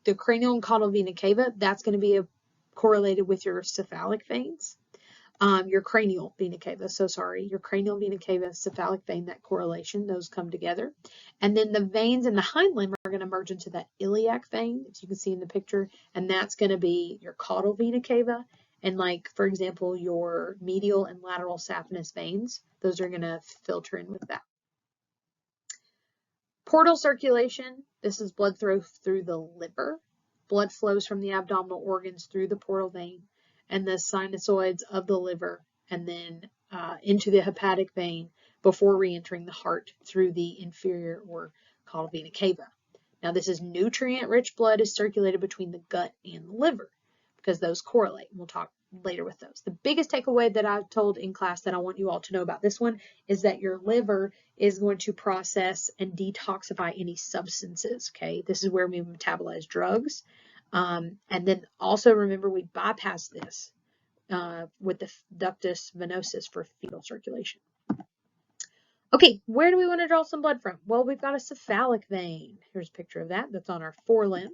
the cranial and caudal vena cava, that's going to be correlated with your cephalic veins. Your cranial vena cava, your cranial vena cava, cephalic vein, that correlation, those come together. And then the veins in the hind limb are going to merge into that iliac vein, as you can see in the picture, and that's going to be your caudal vena cava. And like, for example, your medial and lateral saphenous veins, those are going to filter in with that. Portal circulation, this is blood flow through the liver. Blood flows from the abdominal organs through the portal vein. and the sinusoids of the liver, and then into the hepatic vein before re-entering the heart through the inferior or called vena cava. Now, this is nutrient-rich blood is circulated between the gut and the liver because those correlate. We'll talk later with those. The biggest takeaway that I've told in class that I want you all to know about this one is that your liver is going to process and detoxify any substances, okay? This is where we metabolize drugs. And then also remember we bypass this with the ductus venosus for fetal circulation. Okay, where do we want to draw some blood from? Well, we've got a cephalic vein. Here's a picture of that. That's on our forelimb.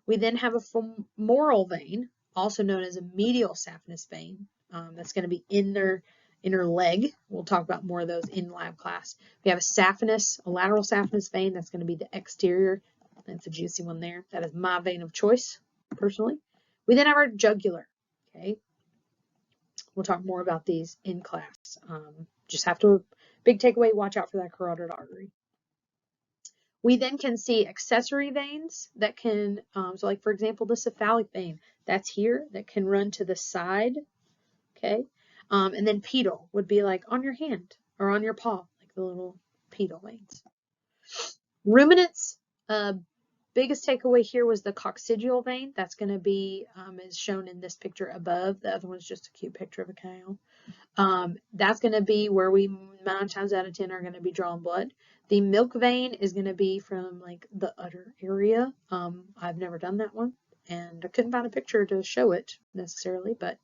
We then have a femoral vein, also known as a medial saphenous vein. That's going to be inner leg. We'll talk about more of those in lab class. We have a lateral saphenous vein. That's going to be the exterior. That's a juicy one there. That is my vein of choice, personally. We then have our jugular. Okay, we'll talk more about these in class. Just have to, big takeaway, watch out for that carotid artery. We then can see accessory veins that can, so like for example, the cephalic vein, that's here, that can run to the side, okay? And then pedal would be like on your hand or on your paw, like the little pedal veins. Ruminants, biggest takeaway here was the coccygeal vein. That's going to be, is shown in this picture above. The other one's just a cute picture of a cow. That's going to be where we 9 times out of 10 are going to be drawing blood. The milk vein is going to be from like the udder area. I've never done that one, and I couldn't find a picture to show it necessarily, but